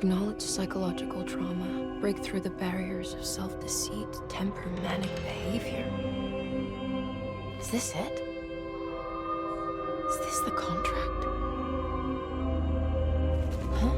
Acknowledge psychological trauma. Break through the barriers of self-deceit. Temper manic behavior. Is this it? Is this the contract? Huh?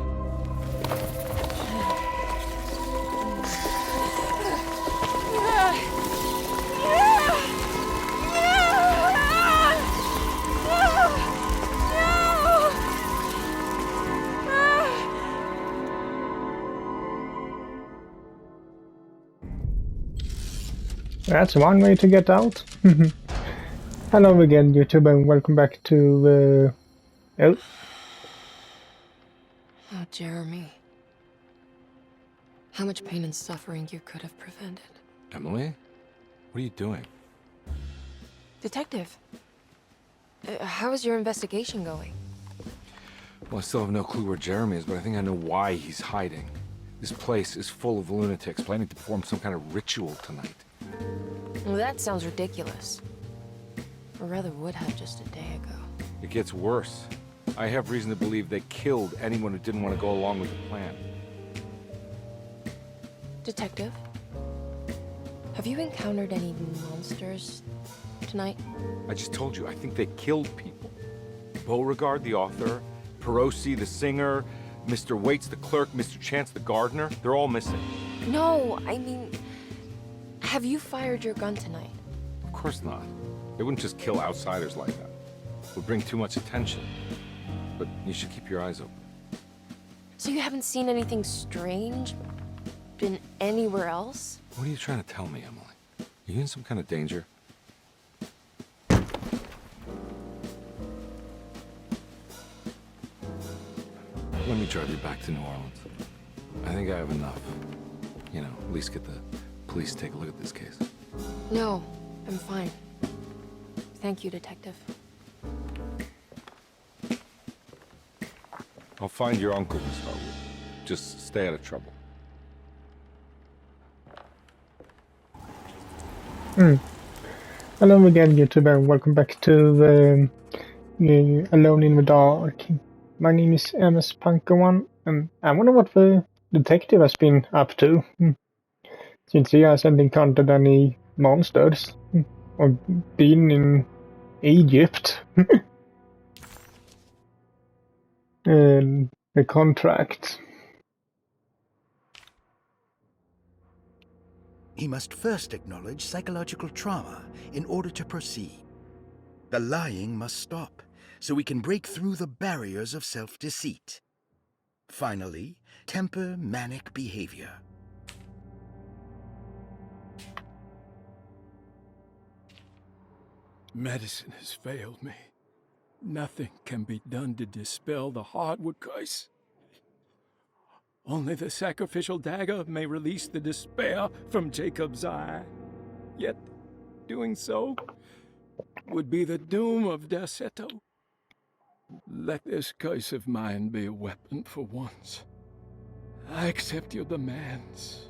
That's one way to get out. Hello again, YouTube, and welcome back to Oh, Jeremy. How much pain and suffering you could have prevented. Emily? What are you doing? Detective, how is your investigation going? Well, I still have no clue where Jeremy is, but I think I know why he's hiding. This place is full of lunatics planning to perform some kind of ritual tonight. Well, that sounds ridiculous. Or rather would have just a day ago. It gets worse. I have reason to believe they killed anyone who didn't want to go along with the plan. Detective, have you encountered any monsters tonight? I just told you, I think they killed people. Beauregard, the author, Perosi, the singer, Mr. Waits, the clerk, Mr. Chance, the gardener, they're all missing. No, I mean, have you fired your gun tonight? Of course not. They wouldn't just kill outsiders like that. It would bring too much attention. But you should keep your eyes open. So you haven't seen anything strange? Been anywhere else? What are you trying to tell me, Emily? Are you in some kind of danger? Let me drive you back to New Orleans. I think I have enough. You know, at least get the police to take a look at this case. No, I'm fine. Thank you, Detective. I'll find your uncle to start with. Just stay out of trouble. hello again, YouTube, and welcome back to Alone in the Dark. My name is MS Punker1, and I wonder what the detective has been up to, since he hasn't encountered any monsters, or been in Egypt. And the contract. He must first acknowledge psychological trauma in order to proceed. The lying must stop, so we can break through the barriers of self-deceit. Finally, temper manic behavior. Medicine has failed me. Nothing can be done to dispel the hardwood curse. Only the sacrificial dagger may release the despair from Jacob's eye. Yet, doing so would be the doom of Derceto. Let this curse of mine be a weapon for once. I accept your demands,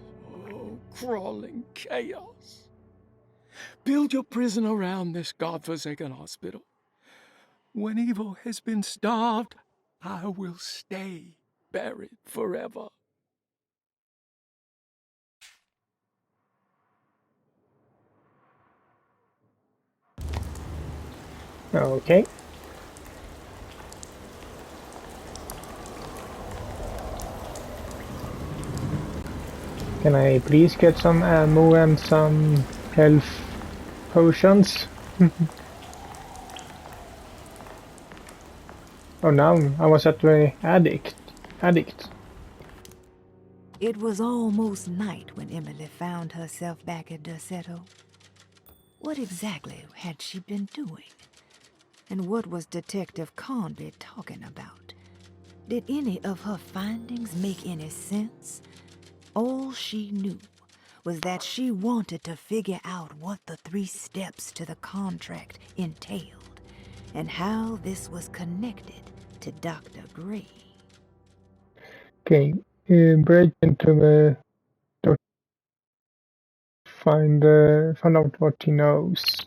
oh, crawling chaos. Build your prison around this godforsaken hospital. When evil has been starved, I will stay buried forever. Okay. Can I please get some ammo and some health potions? Oh, now I was at the addict. It was almost night when Emily found herself back at Derceto. What exactly had she been doing? And what was Detective Conby talking about? Did any of her findings make any sense? All she knew was that she wanted to figure out what the 3 steps to the contract entailed, and how this was connected to Dr. Gray. Okay, break into the doctor, find out what he knows.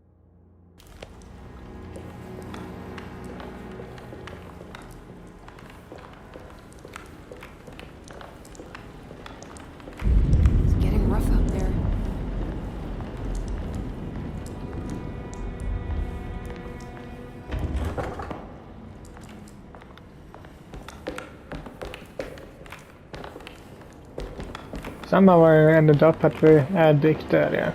Somehow I ended up at the attic there, yeah.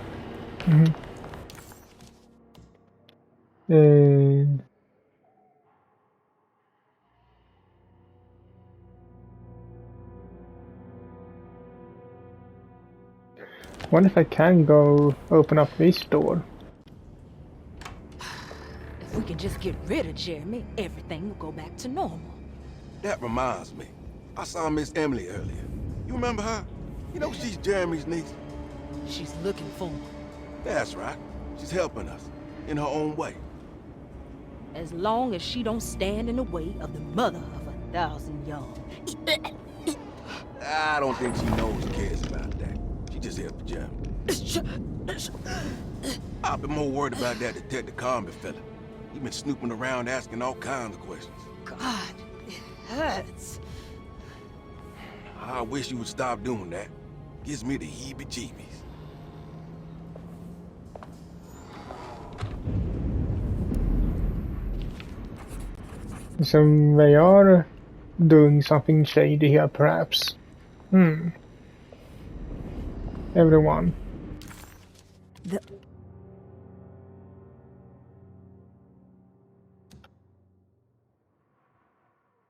Wonder if I can go open up this door. If we can just get rid of Jeremy, everything will go back to normal. That reminds me. I saw Miss Emily earlier. You remember her? You know she's Jeremy's niece. She's looking for him. That's right. She's helping us. In her own way. As long as she don't stand in the way of the mother of 1,000 young. I don't think she knows or cares about that. She just here for Jeremy. I've been more worried about that Detective Carnby fella. He's been snooping around asking all kinds of questions. God, it hurts. I wish you would stop doing that. Gives me the heebie-jeebies. So they are doing something shady here, perhaps. Everyone.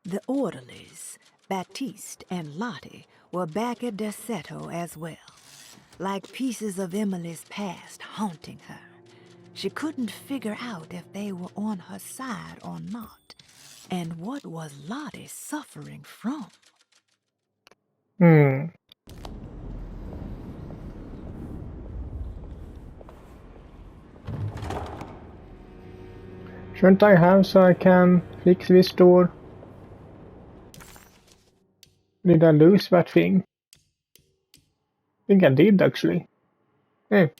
The orderlies, Baptiste and Lottie, were back at Derceto as well, like pieces of Emily's past haunting her. She couldn't figure out if they were on her side or not, and what was Lottie suffering from? Shouldn't I have so I can fix this door? Did I lose that thing? I think I did actually. Hey.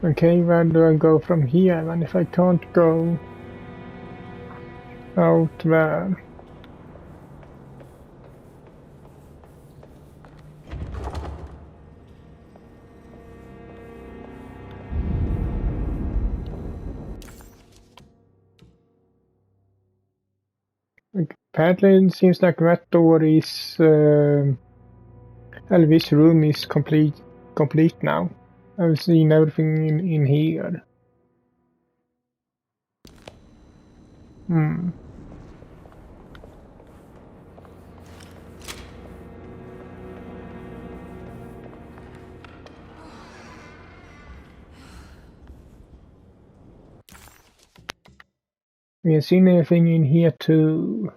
Okay, where do I go from here? And if I can't go out there? Apparently it seems like that door is... well, this room is complete now. I've seen everything in here. We have seen anything in here too.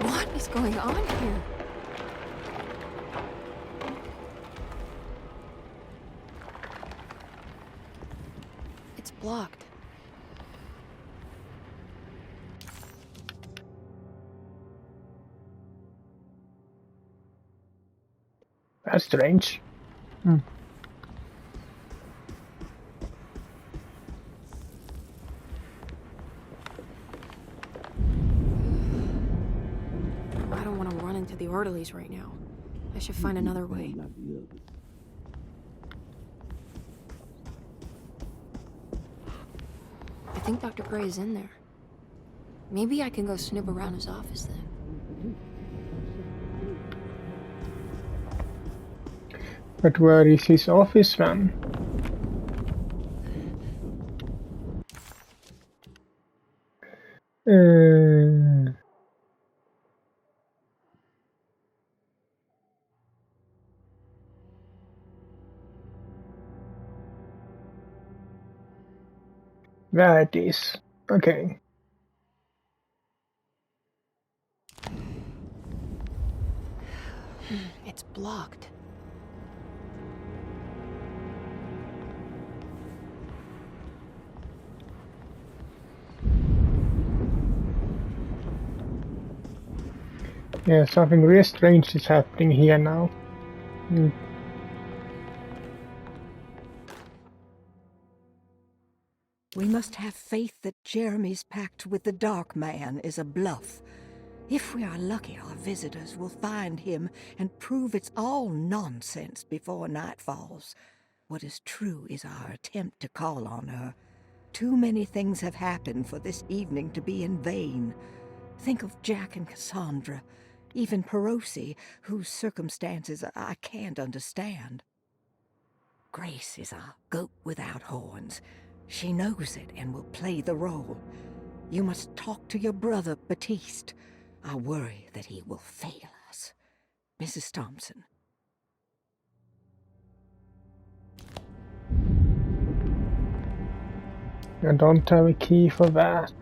What is going on here? It's blocked. That's strange. I don't want to run into the orderlies right now. I should find another way. I think Dr. Gray is in there. Maybe I can go snoop around his office then. But where is his office then? There it is. Okay. It's blocked. Yeah, something really strange is happening here now. We must have faith that Jeremy's pact with the Dark Man is a bluff. If we are lucky, our visitors will find him and prove it's all nonsense before night falls. What is true is our attempt to call on her. Too many things have happened for this evening to be in vain. Think of Jack and Cassandra, even Perosi, whose circumstances I can't understand. Grace is a goat without horns. She knows it and will play the role. You must talk to your brother, Batiste. I worry that he will fail us. Mrs. Thompson. I don't have a key for that.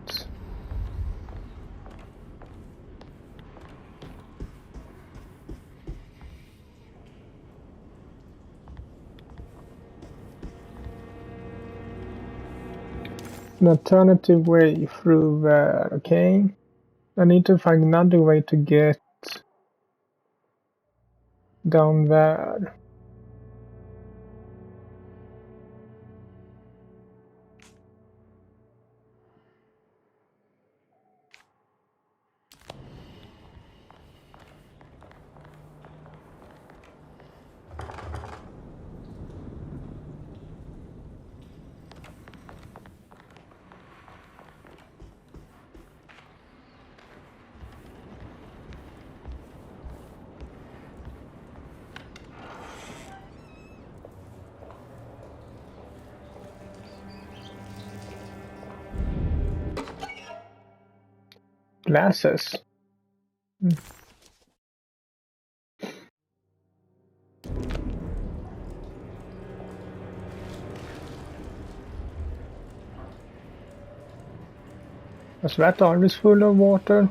An alternative way through there, okay? I need to find another way to get down there. Glasses. Was that always full of water?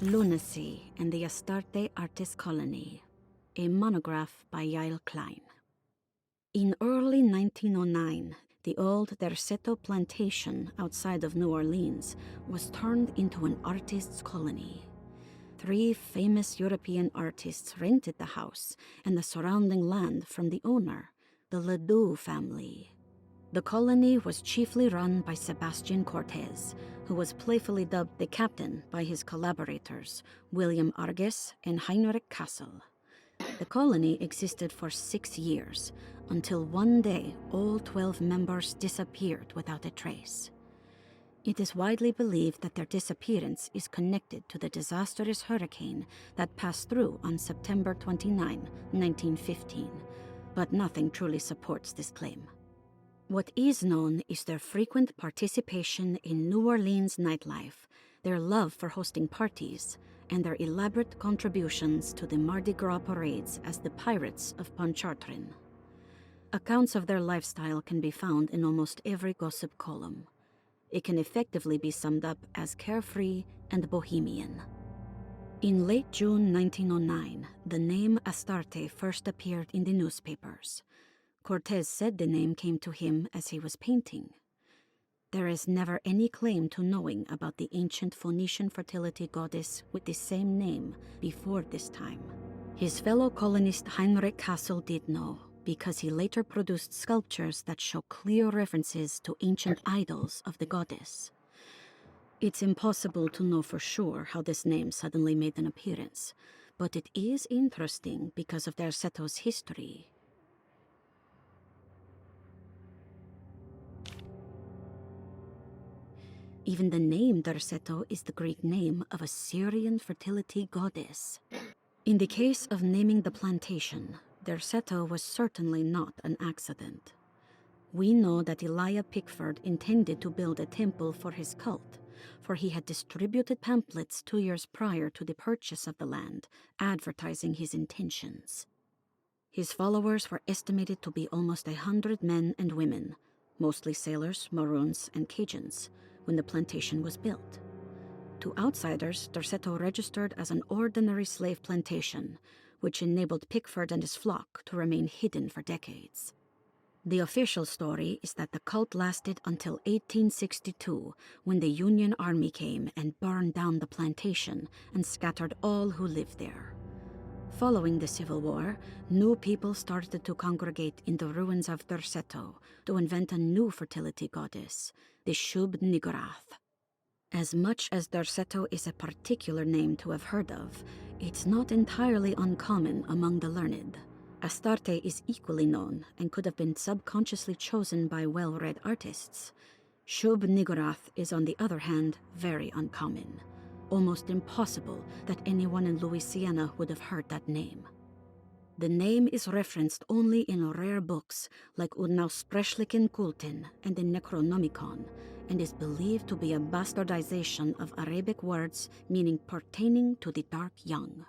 Lunacy and the Astarte Artist Colony, a monograph by Yael Klein. In early 1909, the old Derceto plantation outside of New Orleans was turned into an artist's colony. 3 famous European artists rented the house and the surrounding land from the owner, the Ledoux family. The colony was chiefly run by Sebastian Cortez, who was playfully dubbed the captain by his collaborators, William Arges and Heinrich Kassel. The colony existed for 6 years, until one day all 12 members disappeared without a trace. It is widely believed that their disappearance is connected to the disastrous hurricane that passed through on September 29, 1915, but nothing truly supports this claim. What is known is their frequent participation in New Orleans nightlife, their love for hosting parties, and their elaborate contributions to the Mardi Gras parades as the Pirates of Pontchartrain. Accounts of their lifestyle can be found in almost every gossip column. It can effectively be summed up as carefree and bohemian. In late June 1909, the name Astarte first appeared in the newspapers. Cortez said the name came to him as he was painting. There is never any claim to knowing about the ancient Phoenician fertility goddess with the same name before this time. His fellow colonist Heinrich Kassel did know, because he later produced sculptures that show clear references to ancient idols of the goddess. It's impossible to know for sure how this name suddenly made an appearance, but it is interesting because of Derceto's history. Even the name Derceto is the Greek name of a Syrian fertility goddess. In the case of naming the plantation, Derceto was certainly not an accident. We know that Elijah Pickford intended to build a temple for his cult, for he had distributed pamphlets 2 years prior to the purchase of the land, advertising his intentions. His followers were estimated to be almost 100 men and women, mostly sailors, Maroons, and Cajuns, when the plantation was built. To outsiders, Dorsetto registered as an ordinary slave plantation, which enabled Pickford and his flock to remain hidden for decades. The official story is that the cult lasted until 1862, when the Union Army came and burned down the plantation and scattered all who lived there. Following the Civil War, new people started to congregate in the ruins of Dorsetto to invent a new fertility goddess, the Shub Niggurath. As much as Dorsetto is a particular name to have heard of, it's not entirely uncommon among the learned. Astarte is equally known and could have been subconsciously chosen by well-read artists. Shub Niggurath is, on the other hand, very uncommon. Almost impossible that anyone in Louisiana would have heard that name. The name is referenced only in rare books like Unausprechlichen Kulten and the Necronomicon, and is believed to be a bastardization of Arabic words meaning pertaining to the dark young.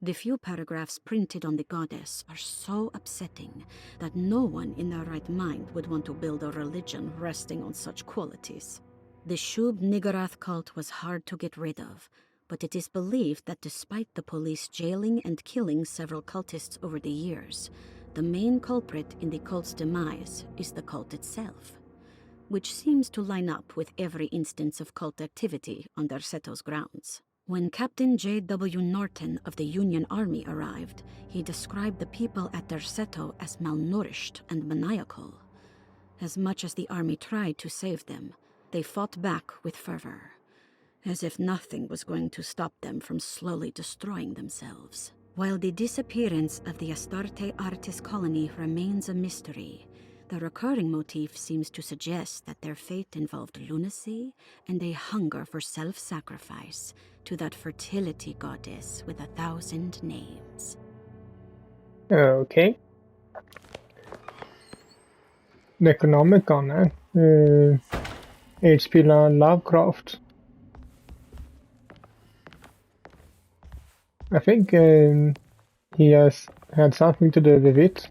The few paragraphs printed on the goddess are so upsetting that no one in their right mind would want to build a religion resting on such qualities. The Shub Niggurath cult was hard to get rid of, but it is believed that despite the police jailing and killing several cultists over the years, the main culprit in the cult's demise is the cult itself, which seems to line up with every instance of cult activity on Dorsetto's grounds. When Captain J.W. Norton of the Union Army arrived, he described the people at Dorsetto as malnourished and maniacal. As much as the army tried to save them, they fought back with fervor, as if nothing was going to stop them from slowly destroying themselves. While the disappearance of the Astarte artist colony remains a mystery, the recurring motif seems to suggest that their fate involved lunacy and a hunger for self-sacrifice to that fertility goddess with 1,000 names. Okay. Necronomicon, H.P. Lovecraft. I think he has had something to do with it.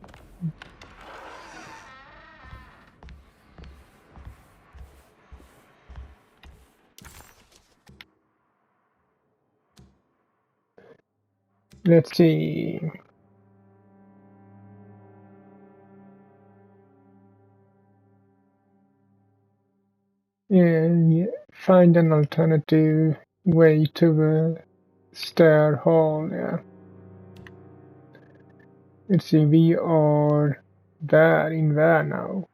Let's see. Yeah, find an alternative way to the stair hall. Yeah. Let's see. We are there now.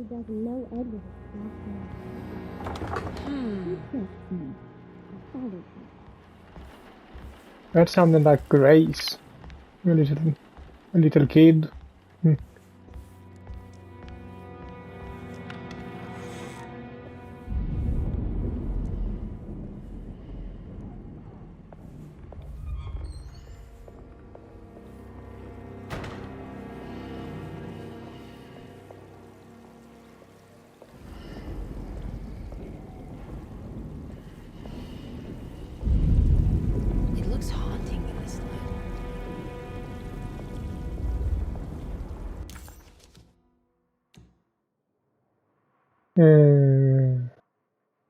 Doesn't know Edward. That sounded like Grace, a little kid. It looks haunting in this light.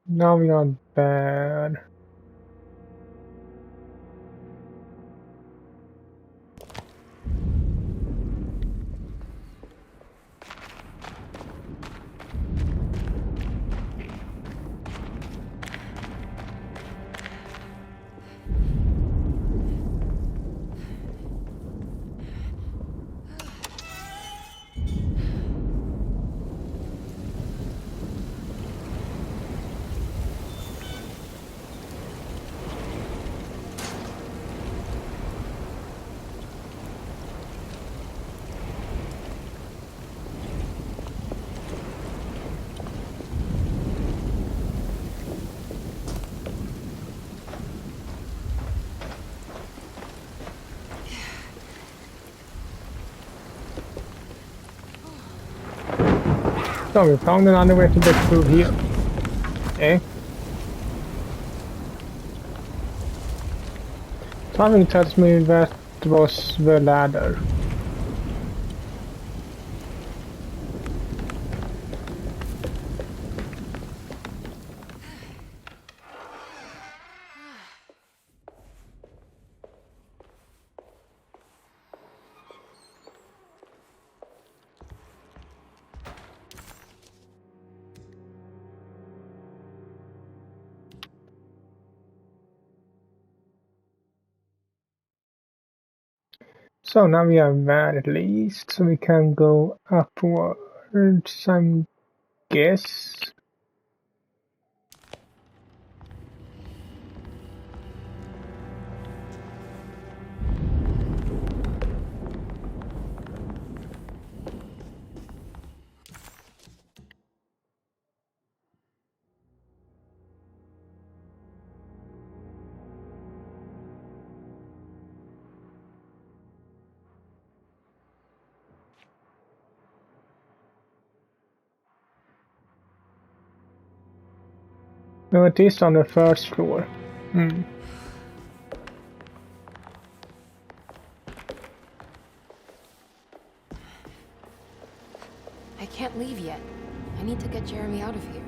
Now we are there. So we found another way to get through here. Okay. Something tells me that was the ladder. So now we are there at least, so we can go upwards, I guess. No, it is on the first floor. I can't leave yet. I need to get Jeremy out of here.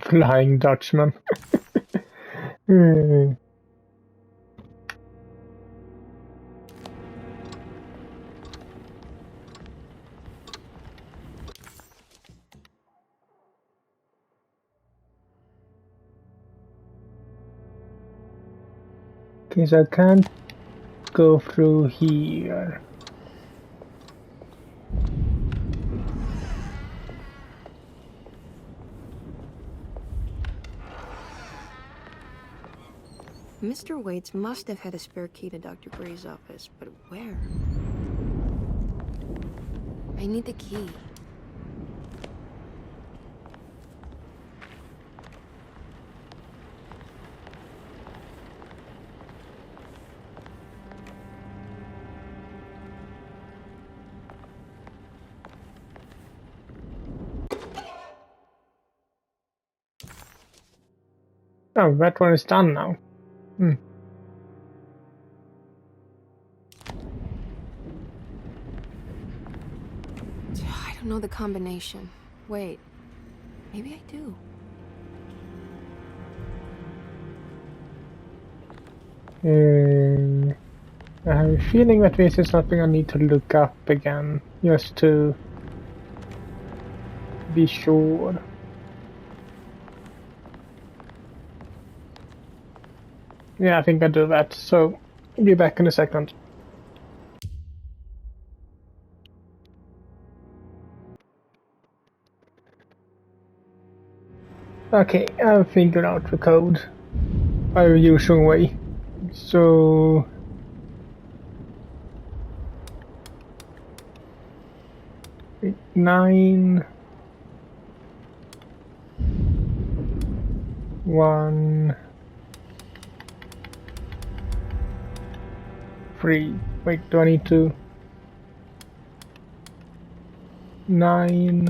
Flying Dutchman. Hmm. Okay, so I can't go through here. Mr. Waits must have had a spare key to Dr. Gray's office, but where? I need the key. Oh, that one is done now. I don't know the combination. Wait, maybe I do. I have a feeling that this is something I need to look up again, just to be sure. Yeah, I think I'll do that, so I'll be back in a second. Okay, I've figured out the code our usual way. So nine 1 3. Wait, do I need to 9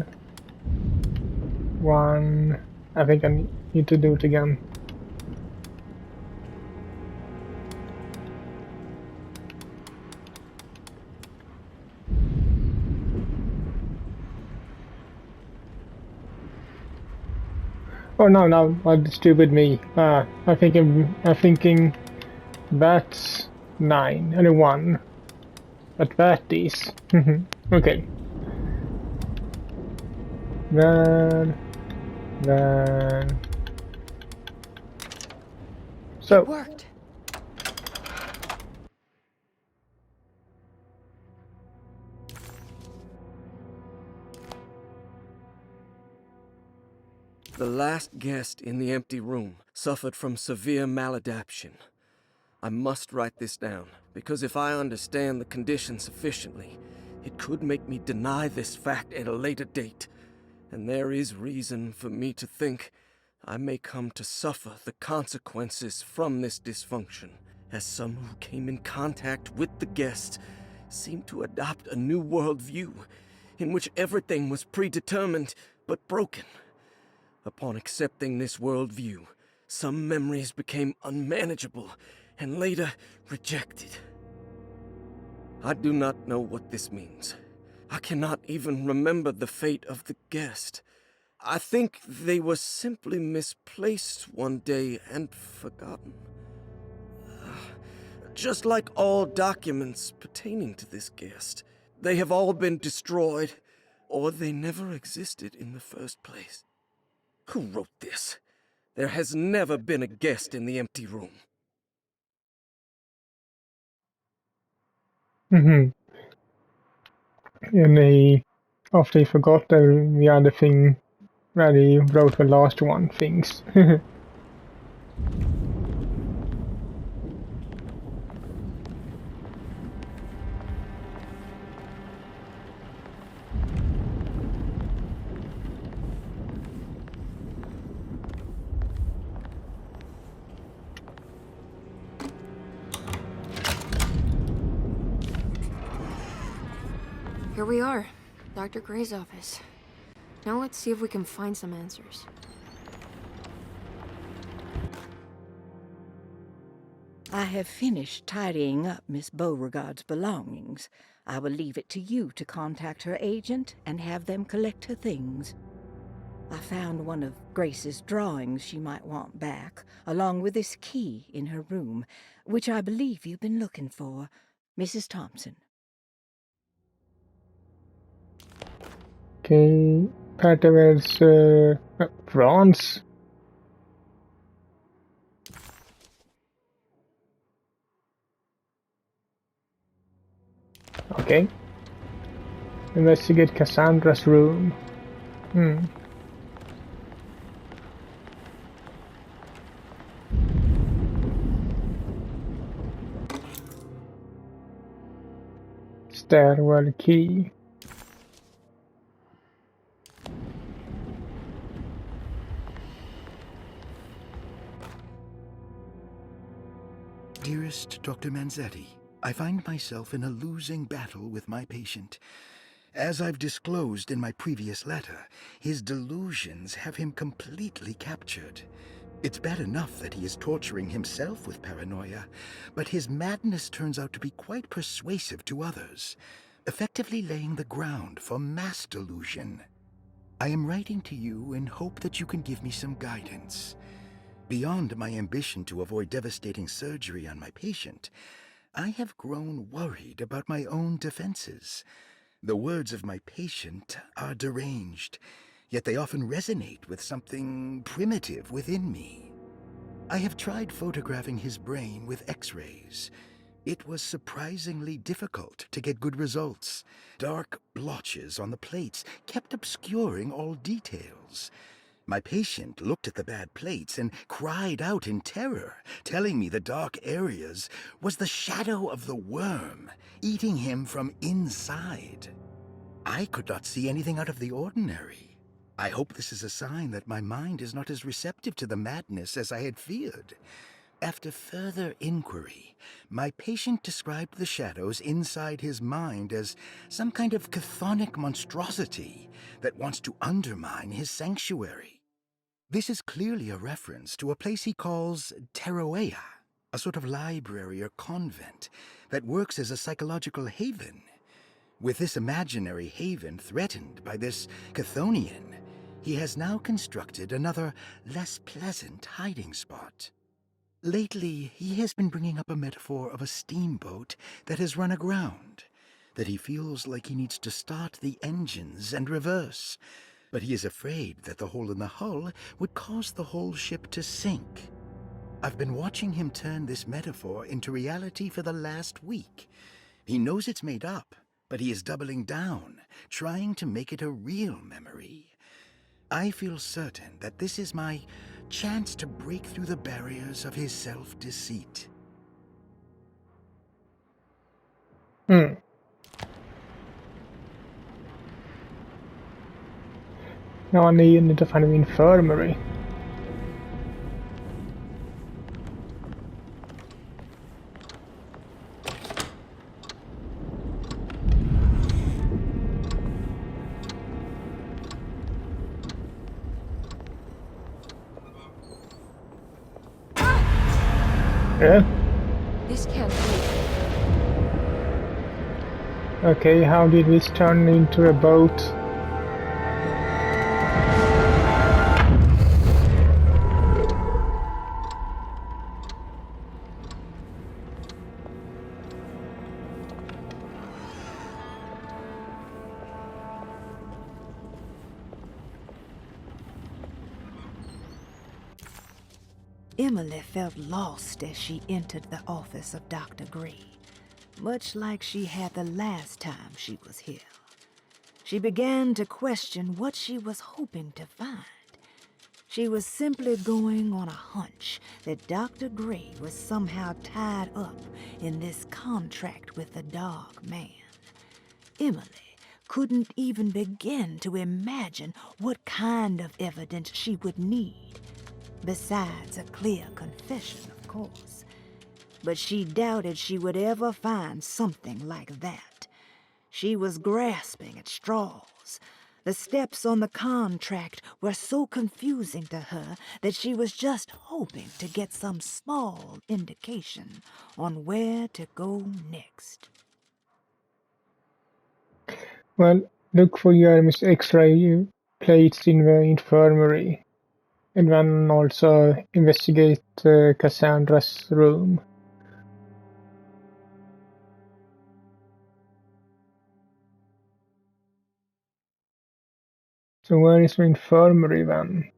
1? I think I need to do it again. Oh no, what stupid me. I'm thinking that's 9 and a 1. But that is okay. Then. It So, worked. The last guest in the empty room suffered from severe maladaptation. I must write this down, because if I understand the condition sufficiently, it could make me deny this fact at a later date, and there is reason for me to think I may come to suffer the consequences from this dysfunction, as some who came in contact with the guest seemed to adopt a new worldview in which everything was predetermined but broken. Upon accepting this worldview, some memories became unmanageable and later rejected. I do not know what this means. I cannot even remember the fate of the guest. I think they were simply misplaced one day and forgotten. Just like all documents pertaining to this guest, they have all been destroyed, or they never existed in the first place. Who wrote this? There has never been a guest in the empty room. and after he forgot the other thing that he wrote the last one things. Here we are, Dr. Gray's office. Now let's see if we can find some answers. I have finished tidying up Miss Beauregard's belongings. I will leave it to you to contact her agent and have them collect her things. I found one of Grace's drawings she might want back, along with this key in her room, which I believe you've been looking for. Mrs. Thompson. Okay, Patterns, France. Okay. Investigate Cassandra's room. Stairwell key. Dearest Dr. Manzetti, I find myself in a losing battle with my patient. As I've disclosed in my previous letter, his delusions have him completely captured. It's bad enough that he is torturing himself with paranoia, but his madness turns out to be quite persuasive to others, effectively laying the ground for mass delusion. I am writing to you in hope that you can give me some guidance. Beyond my ambition to avoid devastating surgery on my patient, I have grown worried about my own defenses. The words of my patient are deranged, yet they often resonate with something primitive within me. I have tried photographing his brain with X-rays. It was surprisingly difficult to get good results. Dark blotches on the plates kept obscuring all details. My patient looked at the bad plates and cried out in terror, telling me the dark areas was the shadow of the worm eating him from inside. I could not see anything out of the ordinary. I hope this is a sign that my mind is not as receptive to the madness as I had feared. After further inquiry, my patient described the shadows inside his mind as some kind of chthonic monstrosity that wants to undermine his sanctuary. This is clearly a reference to a place he calls Teroea, a sort of library or convent that works as a psychological haven. With this imaginary haven threatened by this Chthonian, he has now constructed another, less pleasant hiding spot. Lately, he has been bringing up a metaphor of a steamboat that has run aground, that he feels like he needs to start the engines and reverse. but he is afraid that the hole in the hull would cause the whole ship to sink. I've been watching him turn this metaphor into reality for the last week. He knows it's made up, but he is doubling down, trying to make it a real memory. I feel certain that this is my chance to break through the barriers of his self-deceit. Hmm. Now I need to find an infirmary. Yeah. This can't be. Okay, how did this turn into a boat? Emily felt lost as she entered the office of Dr. Gray, much like she had the last time she was here. She began to question what she was hoping to find. She was simply going on a hunch that Dr. Gray was somehow tied up in this contract with the Dark Man. Emily couldn't even begin to imagine what kind of evidence she would need, besides a clear confession, of course. But she doubted she would ever find something like that. She was grasping at straws. The steps on the contract were so confusing to her that she was just hoping to get some small indication on where to go next. Well, look for Jeremy's X-ray plates in the infirmary. And then also investigate Cassandra's room. So where is the infirmary then?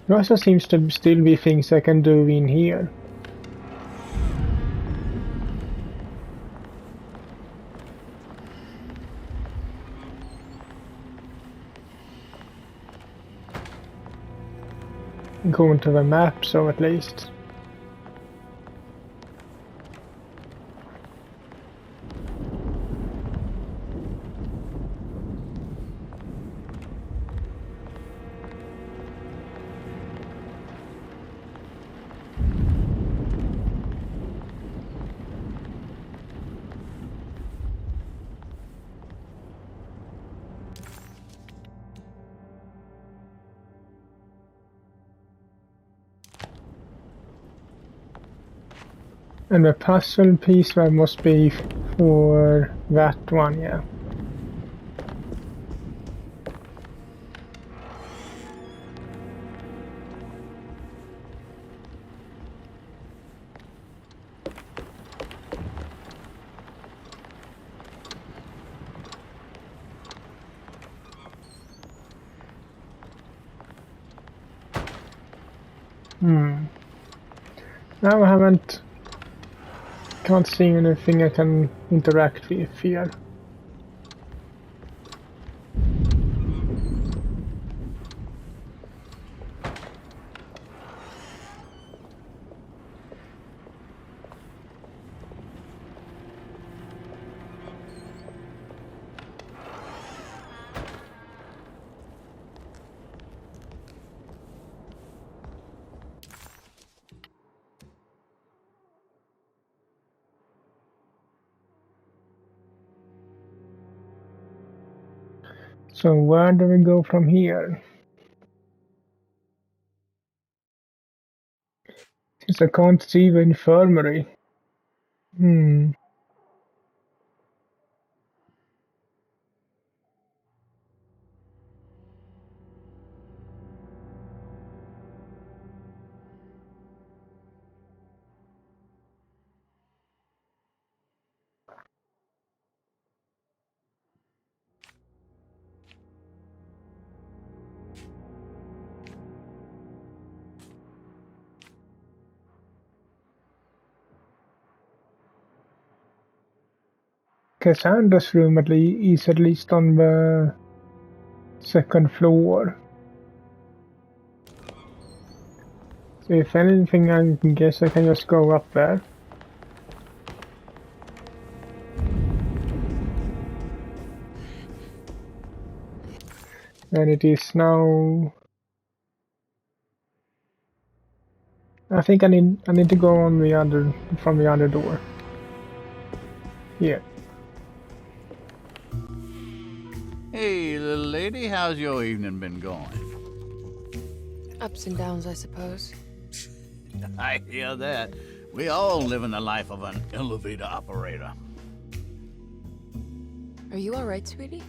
There also seems to still be things I can do in here. Going to the map, so at least. And the puzzle piece that must be for that one, yeah. Now I can't see anything I can interact with here. So where do we go from here? Since I can't see the infirmary. Cassandra's room is at least on the second floor. So if anything, I can guess I can just go up there. And it is now. I think I need to go on from the other door. Here. Hey, little lady, how's your evening been going? Ups and downs, I suppose. I hear that. We all live in the life of an elevator operator. Are you alright, sweetie?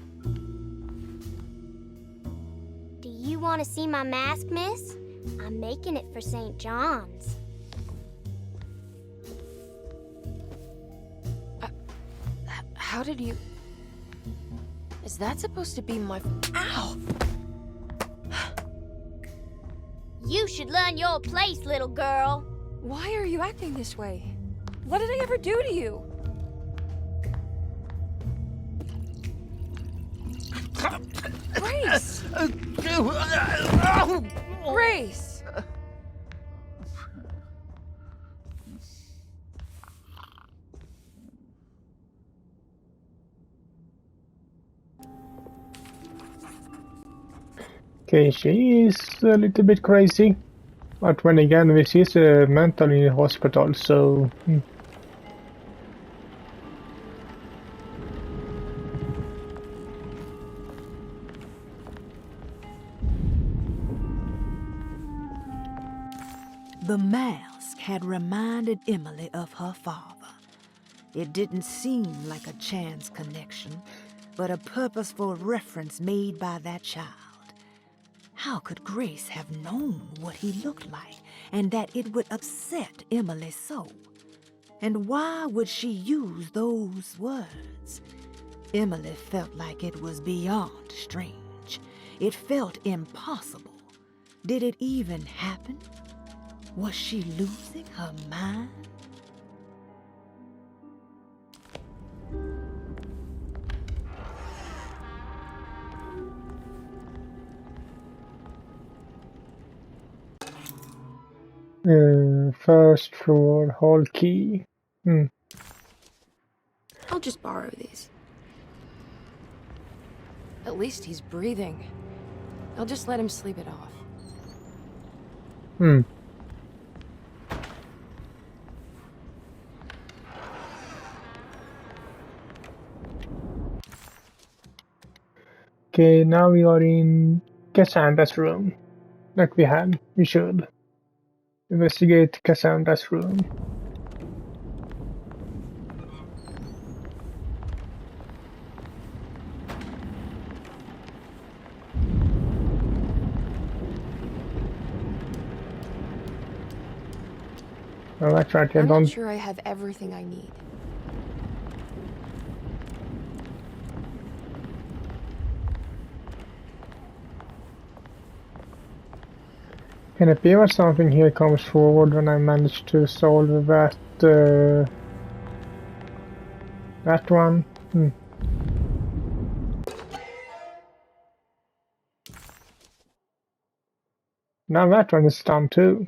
Do you want to see my mask, miss? I'm making it for St. John's. How did you... Is that supposed to be my... Ow! You should learn your place, little girl. Why are you acting this way? What did I ever do to you? Grace! Grace! Okay, she is a little bit crazy. But when again, this is a mental hospital, so... The mask had reminded Emily of her father. It didn't seem like a chance connection, but a purposeful reference made by that child. How could Grace have known what he looked like, and that it would upset Emily so? And why would she use those words? Emily felt like it was beyond strange. It felt impossible. Did it even happen? Was she losing her mind? First floor, hall key. I'll just borrow these. At least he's breathing. I'll just let him sleep it off. Okay, now we are in Cassandra's room. Like we should. Investigate Cassandra's room. Oh, that's right, I'm not sure I have everything I need. Can it be that something here comes forward when I manage to solve that that one? Now that one is done too.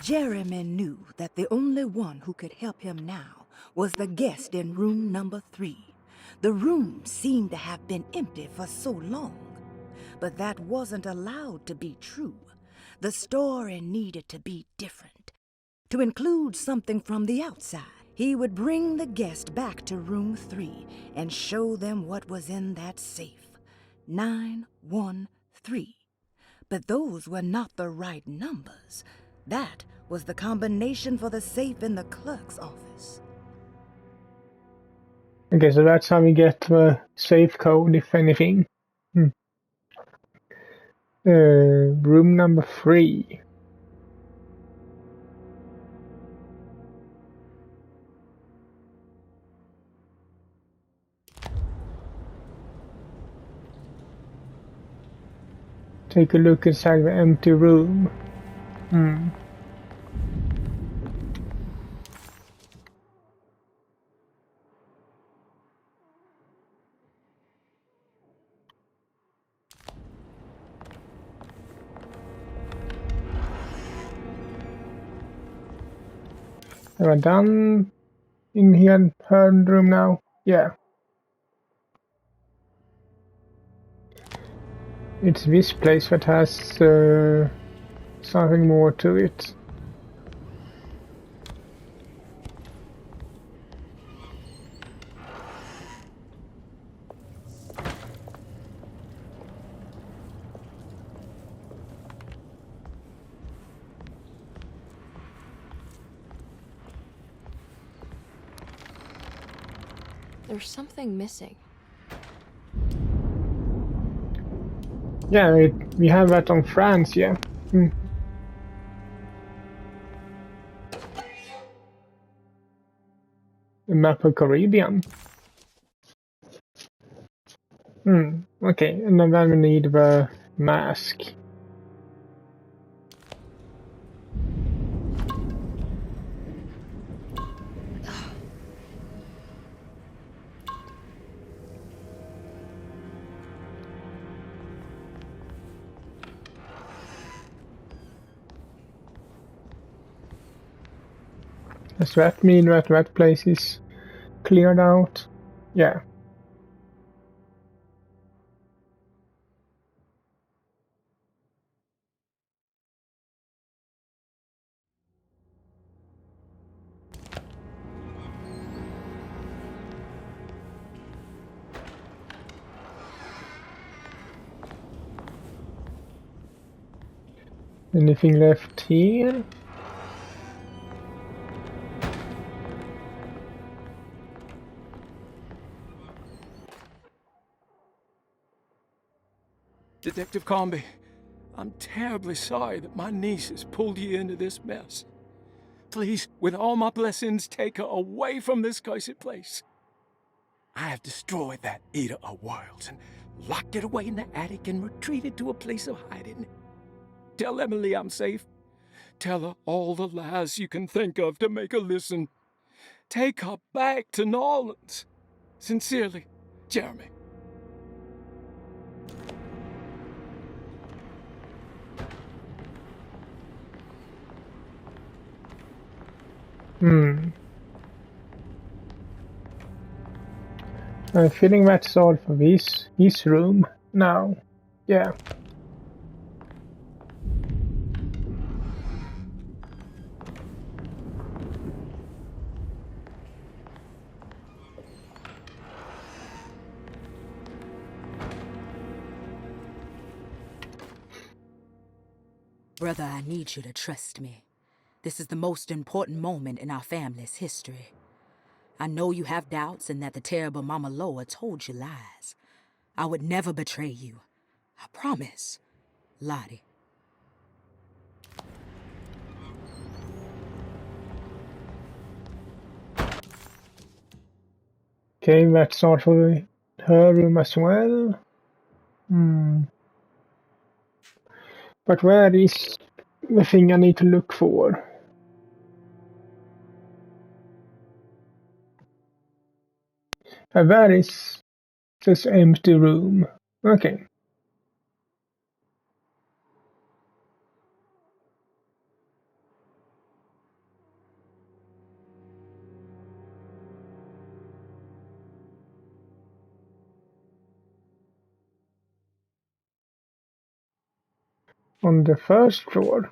Jeremy knew that the only one who could help him now was the guest in room number 3. The room seemed to have been empty for so long. But that wasn't allowed to be true. The story needed to be different. to include something from the outside. He would bring the guest back to room 3 and show them what was in that safe. 913. But those were not the right numbers. That was the combination for the safe in the clerk's office. Okay, so that's how we get the safe code, if anything. Room number 3. Take a look inside the empty room. Am I done in here, her room now? Yeah. It's this place that has something more to it. There's something missing. Yeah, we have that on France, yeah. The map of Caribbean. Okay, and then we need the mask. Does that mean that that place is cleared out? Yeah. Anything left here? Detective Comby, I'm terribly sorry that my niece has pulled you into this mess. Please, with all my blessings, take her away from this cursed place. I have destroyed that eater of worlds and locked it away in the attic and retreated to a place of hiding. Tell Emily I'm safe. Tell her all the lies you can think of to make her listen. Take her back to New Orleans. Sincerely, Jeremy. I'm feeling that's all for his room now. Yeah. Brother, I need you to trust me. This is the most important moment in our family's history. I know you have doubts and that the terrible Mama Loa told you lies. I would never betray you. I promise. Lottie. Okay, that's all for her room as well. But where is the thing I need to look for? Where is this empty room? Okay. On the first floor.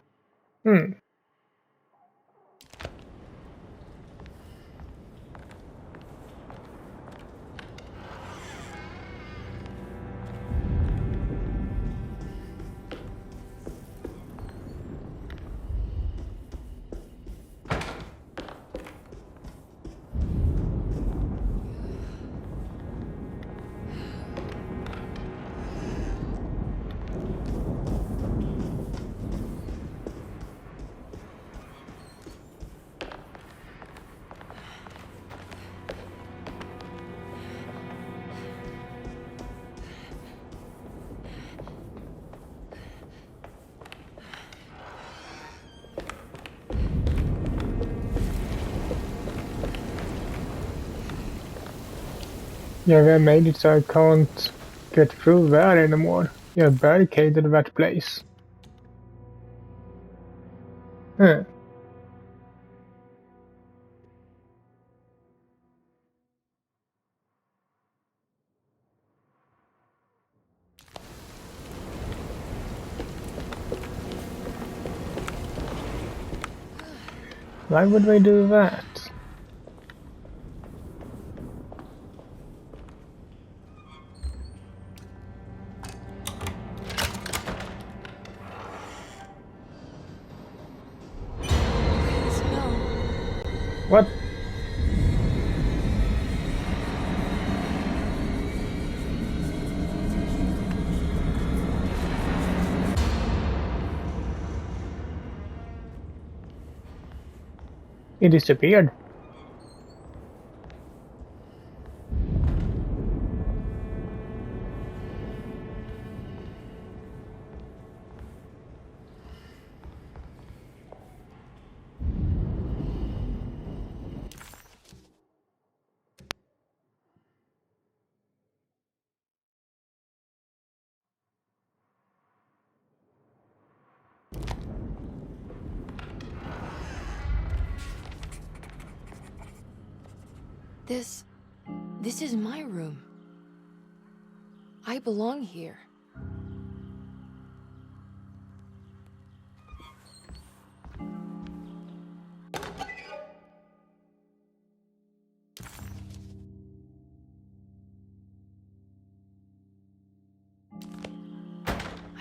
Yeah, they made it so I can't get through there anymore. You barricaded that place. Huh. Why would they do that? What? It disappeared. This is my room. I belong here.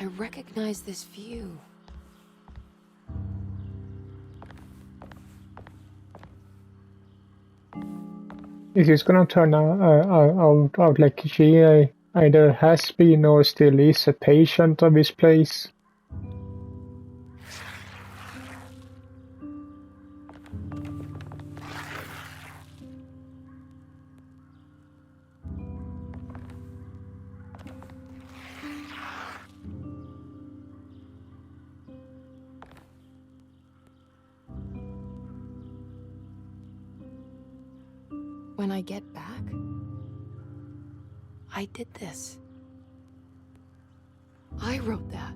I recognize this view. It is gonna turn out like she either has been or still is a patient of this place. When I get back, I did this. I wrote that.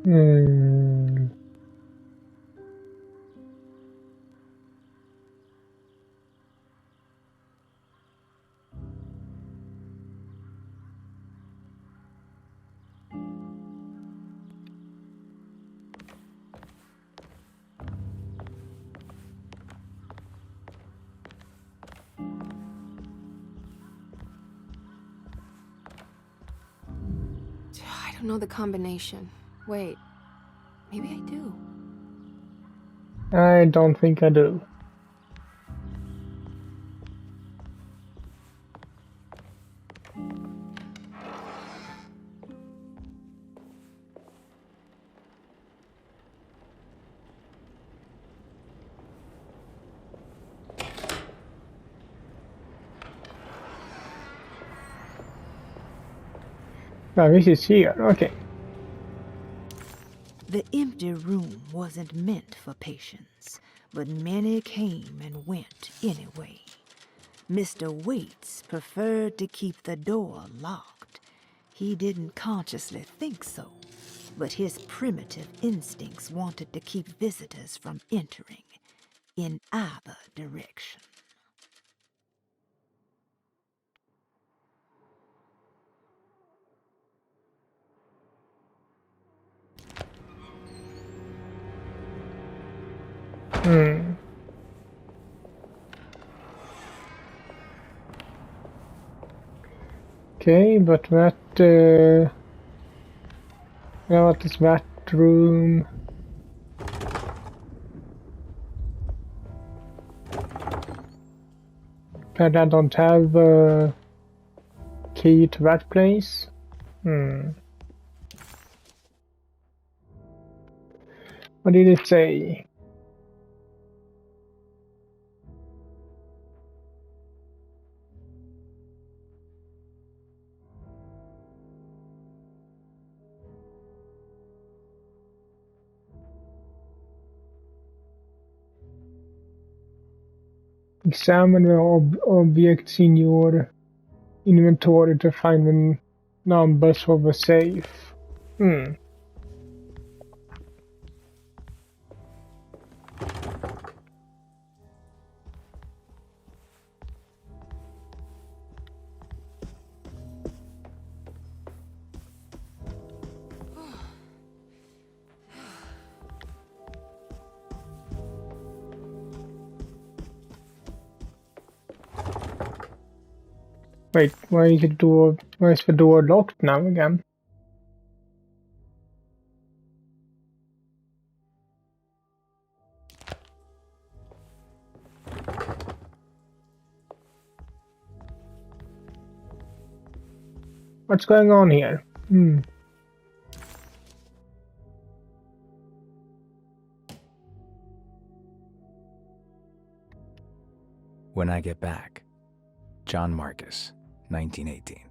Hmm. I don't know the combination. Wait, maybe I do. I don't think I do. Now this is here, okay. The empty room wasn't meant for patients, but many came and went anyway. Mr. Waits preferred to keep the door locked. He didn't consciously think so, but his primitive instincts wanted to keep visitors from entering in either direction. Okay, but that yeah, what is that room? But I don't have a key to that place. What did it say? Examine the objects in your inventory to find the numbers of the safe. Wait, why is the door locked now again? What's going on here? When I Get Back. John Marcus, 1918.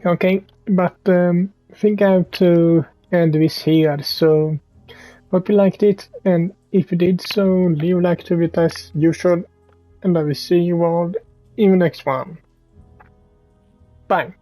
Okay, but I think I have to end this here, so hope you liked it, and if you did so, leave a like to it as usual, and I will see you all in the next one. Bye!